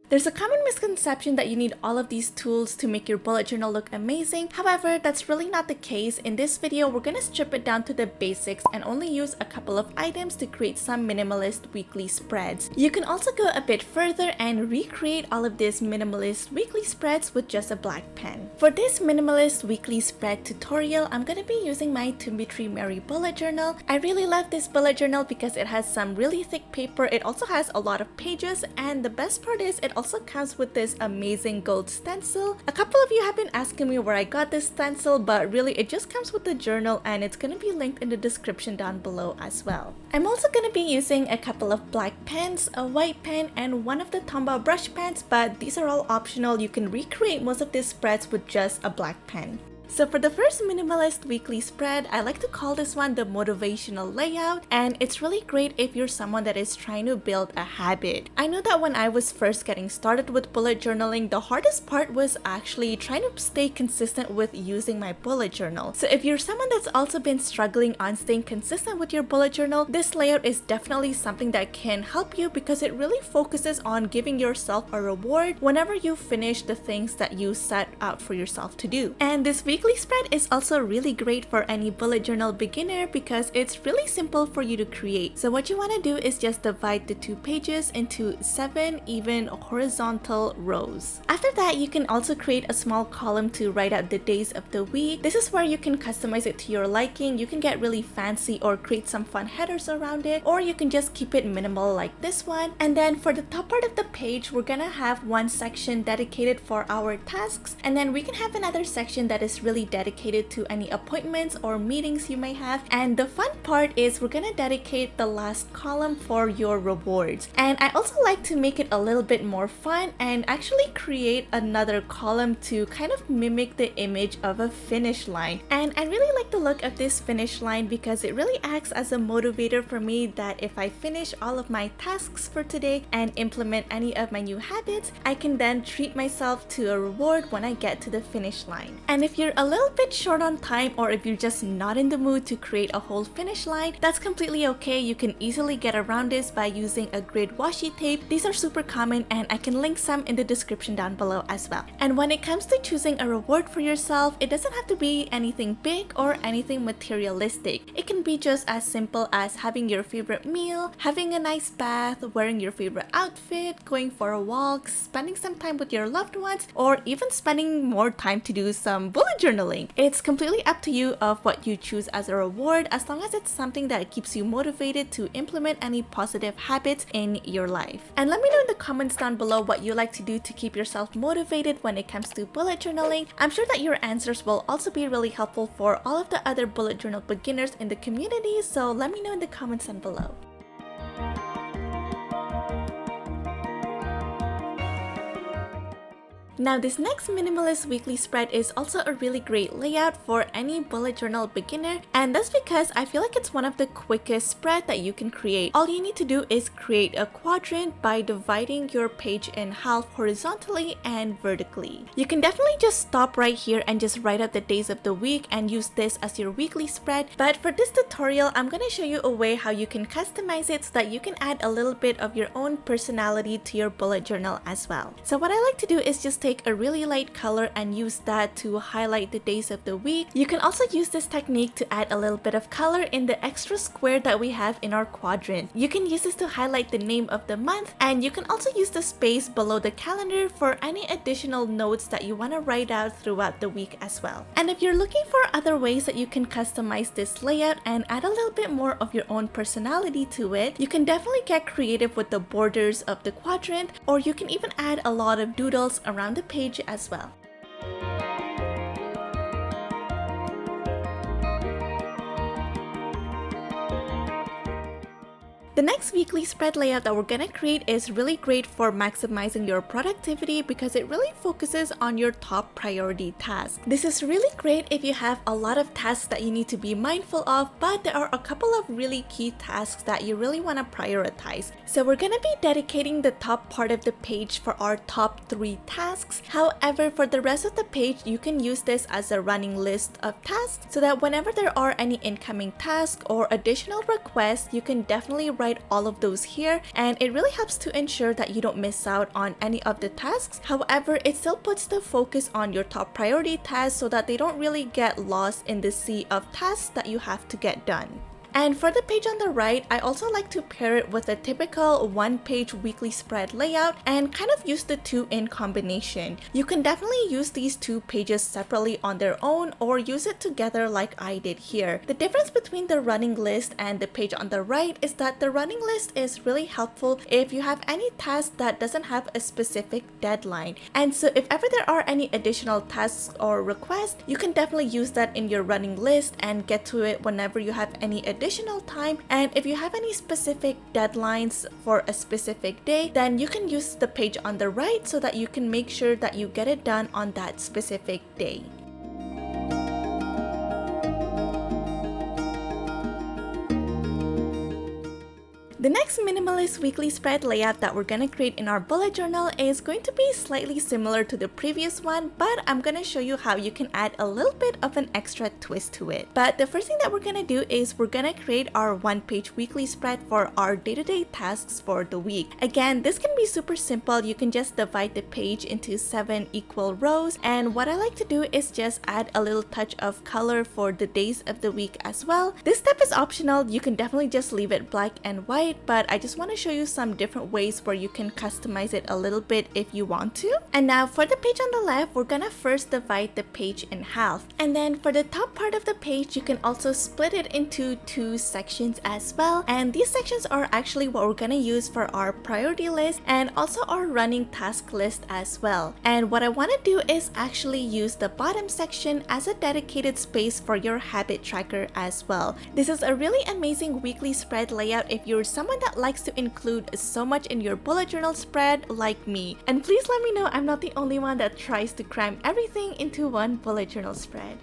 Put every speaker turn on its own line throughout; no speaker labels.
There's a common misconception that you need all of these tools to make your bullet journal look amazing. However, that's really not the case. In this video, we're gonna strip it down to the basics and only use a couple of items to create some minimalist weekly spreads. You can also go a bit further and recreate all of these minimalist weekly spreads with just a black pen. For this minimalist weekly spread tutorial, I'm gonna be using my To Be Tree Mary bullet journal. I really love this bullet journal because it has some really thick paper. It also has a lot of pages, and the best part is it also comes with this amazing gold stencil. A couple of you have been asking me where I got this stencil, but really it just comes with the journal, and it's going to be linked in the description down below as well. I'm also going to be using a couple of black pens, a white pen, and one of the Tombow brush pens, but these are all optional. You can recreate most of these spreads with just a black pen. So for the first minimalist weekly spread, I like to call this one the Motivational Layout, and it's really great if you're someone that is trying to build a habit. I know that when I was first getting started with bullet journaling, the hardest part was actually trying to stay consistent with using my bullet journal. So if you're someone that's also been struggling on staying consistent with your bullet journal, this layout is definitely something that can help you because it really focuses on giving yourself a reward whenever you finish the things that you set out for yourself to do. And this weekly spread is also really great for any bullet journal beginner because it's really simple for you to create. So what you want to do is just divide the 2 pages into 7 even horizontal rows. After that, you can also create a small column to write out the days of the week. This is where you can customize it to your liking. You can get really fancy or create some fun headers around it, or you can just keep it minimal like this one. And then for the top part of the page, we're gonna have one section dedicated for our tasks, and then we can have another section that is really dedicated to any appointments or meetings you may have. And the fun part is we're gonna dedicate the last column for your rewards. And I also like to make it a little bit more fun and actually create another column to kind of mimic the image of a finish line. And I really like the look of this finish line because it really acts as a motivator for me that if I finish all of my tasks for today and implement any of my new habits, I can then treat myself to a reward when I get to the finish line. And if you're a little bit short on time, or if you're just not in the mood to create a whole finish line, that's completely okay. You can easily get around this by using a grid washi tape. These are super common, and I can link some in the description down below as well. And when it comes to choosing a reward for yourself, it doesn't have to be anything big or anything materialistic. It can be just as simple as having your favorite meal, having a nice bath, wearing your favorite outfit, going for a walk, spending some time with your loved ones, or even spending more time to do some bullet journaling. It's completely up to you of what you choose as a reward, as long as it's something that keeps you motivated to implement any positive habits in your life. And let me know in the comments down below what you like to do to keep yourself motivated when it comes to bullet journaling. I'm sure that your answers will also be really helpful for all of the other bullet journal beginners in the community, so let me know in the comments down below. Now, this next minimalist weekly spread is also a really great layout for any bullet journal beginner, and that's because I feel like it's one of the quickest spread that you can create. All you need to do is create a quadrant by dividing your page in half horizontally and vertically. You can definitely just stop right here and just write out the days of the week and use this as your weekly spread, but for this tutorial, I'm going to show you a way how you can customize it so that you can add a little bit of your own personality to your bullet journal as well. So what I like to do is just take a really light color and use that to highlight the days of the week. You can also use this technique to add a little bit of color in the extra square that we have in our quadrant. You can use this to highlight the name of the month, and you can also use the space below the calendar for any additional notes that you want to write out throughout the week as well. And if you're looking for other ways that you can customize this layout and add a little bit more of your own personality to it, you can definitely get creative with the borders of the quadrant, or you can even add a lot of doodles around the page as well. The next weekly spread layout that we're gonna create is really great for maximizing your productivity because it really focuses on your top priority tasks. This is really great if you have a lot of tasks that you need to be mindful of, but there are a couple of really key tasks that you really want to prioritize. So we're gonna be dedicating the top part of the page for our top 3 tasks. However, for the rest of the page, you can use this as a running list of tasks so that whenever there are any incoming tasks or additional requests, you can definitely write all of those here, and it really helps to ensure that you don't miss out on any of the tasks. However, it still puts the focus on your top priority tasks so that they don't really get lost in the sea of tasks that you have to get done. And for the page on the right, I also like to pair it with a typical one-page weekly spread layout and kind of use the two in combination. You can definitely use these two pages separately on their own or use it together like I did here. The difference between the running list and the page on the right is that the running list is really helpful if you have any task that doesn't have a specific deadline. And so if ever there are any additional tasks or requests, you can definitely use that in your running list and get to it whenever you have any additional time. And if you have any specific deadlines for a specific day, then you can use the page on the right so that you can make sure that you get it done on that specific day. The next minimalist weekly spread layout that we're gonna create in our bullet journal is going to be slightly similar to the previous one, but I'm gonna show you how you can add a little bit of an extra twist to it. But the first thing that we're gonna do is we're gonna create our one-page weekly spread for our day-to-day tasks for the week. Again, this can be super simple. You can just divide the page into 7 equal rows, and what I like to do is just add a little touch of color for the days of the week as well. This step is optional. You can definitely just leave it black and white, but I just want to show you some different ways where you can customize it a little bit if you want to. And now for the page on the left, we're gonna first divide the page in half. And then for the top part of the page, you can also split it into 2 sections as well. And these sections are actually what we're gonna use for our priority list and also our running task list as well. And what I want to do is actually use the bottom section as a dedicated space for your habit tracker as well. This is a really amazing weekly spread layout if you're someone that likes to include so much in your bullet journal spread like me. And please let me know I'm not the only one that tries to cram everything into one bullet journal spread.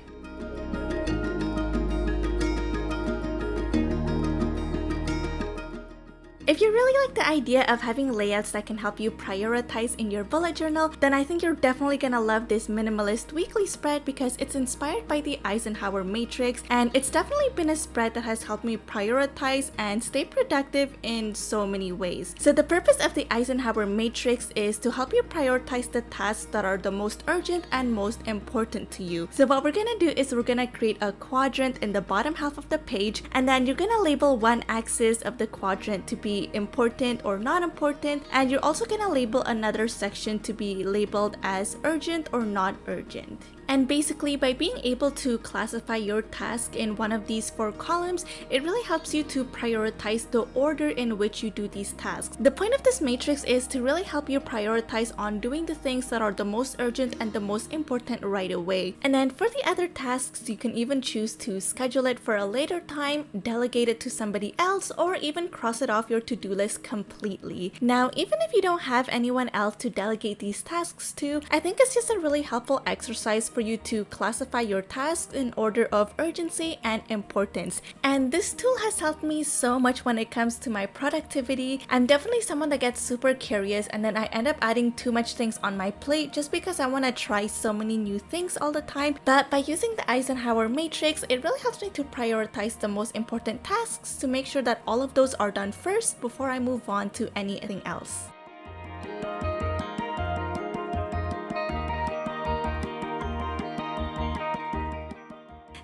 If you really like the idea of having layouts that can help you prioritize in your bullet journal, then I think you're definitely gonna love this minimalist weekly spread because it's inspired by the Eisenhower Matrix, and it's definitely been a spread that has helped me prioritize and stay productive in so many ways. So the purpose of the Eisenhower Matrix is to help you prioritize the tasks that are the most urgent and most important to you. So what we're gonna do is we're gonna create a quadrant in the bottom half of the page, and then you're gonna label one axis of the quadrant to be important or not important, and you're also gonna label another section to be labeled as urgent or not urgent. And basically, by being able to classify your task in one of these 4 columns, it really helps you to prioritize the order in which you do these tasks. The point of this matrix is to really help you prioritize on doing the things that are the most urgent and the most important right away. And then for the other tasks, you can even choose to schedule it for a later time, delegate it to somebody else, or even cross it off your to-do list completely. Now, even if you don't have anyone else to delegate these tasks to, I think it's just a really helpful exercise for you to classify your tasks in order of urgency and importance. And this tool has helped me so much when it comes to my productivity. I'm definitely someone that gets super curious, and then I end up adding too much things on my plate just because I want to try so many new things all the time. But by using the Eisenhower Matrix, it really helps me to prioritize the most important tasks to make sure that all of those are done first before I move on to anything else.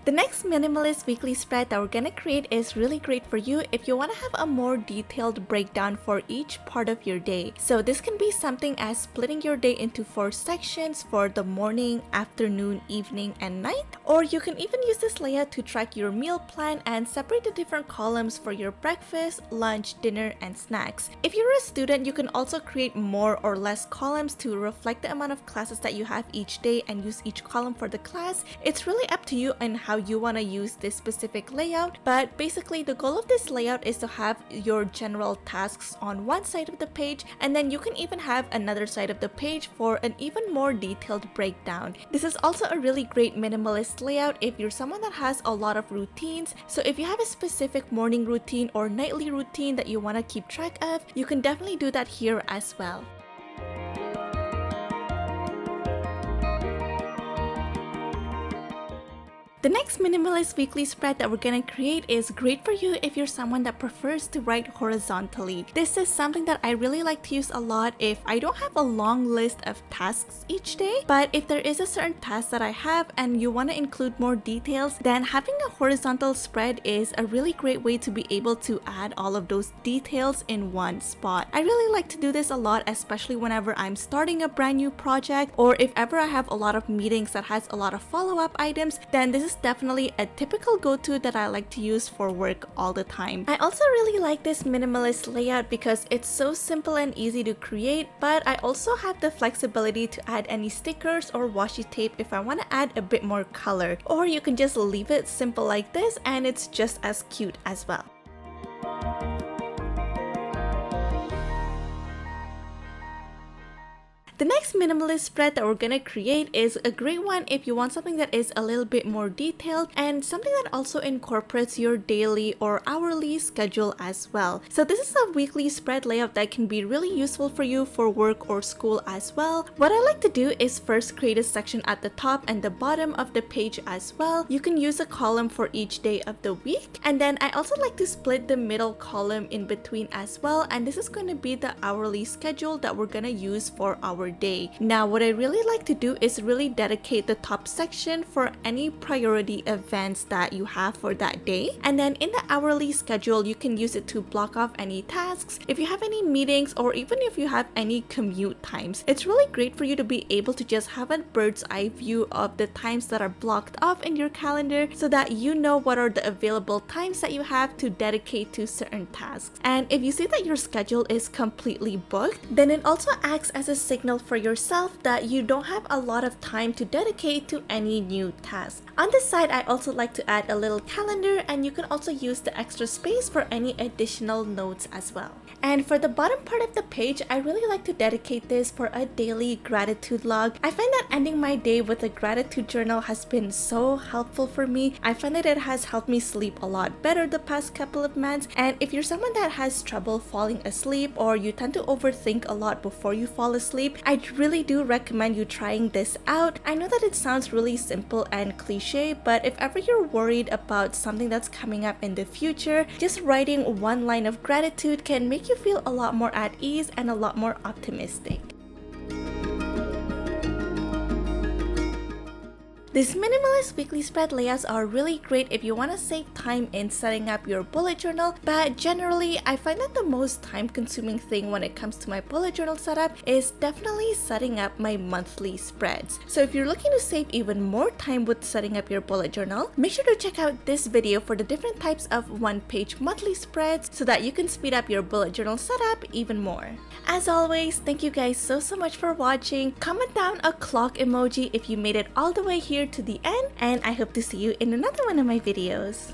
The next minimalist weekly spread that we're gonna create is really great for you if you want to have a more detailed breakdown for each part of your day. So this can be something as splitting your day into 4 sections for the morning, afternoon, evening, and night. Or you can even use this layout to track your meal plan and separate the different columns for your breakfast, lunch, dinner, and snacks. If you're a student, you can also create more or less columns to reflect the amount of classes that you have each day and use each column for the class. It's really up to you and how you want to use this specific layout, but basically the goal of this layout is to have your general tasks on one side of the page, and then you can even have another side of the page for an even more detailed breakdown. This is also a really great minimalist layout if you're someone that has a lot of routines. So if you have a specific morning routine or nightly routine that you want to keep track of, you can definitely do that here as well. The next minimalist weekly spread that we're gonna create is great for you if you're someone that prefers to write horizontally. This is something that I really like to use a lot if I don't have a long list of tasks each day, but if there is a certain task that I have and you want to include more details, then having a horizontal spread is a really great way to be able to add all of those details in one spot. I really like to do this a lot, especially whenever I'm starting a brand new project, or if ever I have a lot of meetings that has a lot of follow-up items, then this is definitely a typical go-to that I like to use for work all the time. I also really like this minimalist layout because it's so simple and easy to create, but I also have the flexibility to add any stickers or washi tape if I want to add a bit more color, or you can just leave it simple like this and it's just as cute as well. The next minimalist spread that we're gonna create is a great one if you want something that is a little bit more detailed and something that also incorporates your daily or hourly schedule as well. So this is a weekly spread layout that can be really useful for you for work or school as well. What I like to do is first create a section at the top and the bottom of the page as well. You can use a column for each day of the week, and then I also like to split the middle column in between as well, and this is going to be the hourly schedule that we're gonna use for our day. Now what I really like to do is really dedicate the top section for any priority events that you have for that day, and then in the hourly schedule you can use it to block off any tasks, if you have any meetings, or even if you have any commute times. It's really great for you to be able to just have a bird's eye view of the times that are blocked off in your calendar so that you know what are the available times that you have to dedicate to certain tasks. And if you see that your schedule is completely booked, then it also acts as a signal for yourself that you don't have a lot of time to dedicate to any new task. On this side, I also like to add a little calendar, and you can also use the extra space for any additional notes as well. And for the bottom part of the page, I really like to dedicate this for a daily gratitude log. I find that ending my day with a gratitude journal has been so helpful for me. I find that it has helped me sleep a lot better the past couple of months, and if you're someone that has trouble falling asleep or you tend to overthink a lot before you fall asleep, I really do recommend you trying this out. I know that it sounds really simple and cliche, but if ever you're worried about something that's coming up in the future, just writing one line of gratitude can make you feel a lot more at ease and a lot more optimistic. These minimalist weekly spread layouts are really great if you want to save time in setting up your bullet journal, but generally I find that the most time consuming thing when it comes to my bullet journal setup is definitely setting up my monthly spreads. So if you're looking to save even more time with setting up your bullet journal, make sure to check out this video for the different types of one-page monthly spreads so that you can speed up your bullet journal setup even more. As always, thank you guys so much for watching. Comment down a clock emoji if you made it all the way here to the end, and I hope to see you in another one of my videos.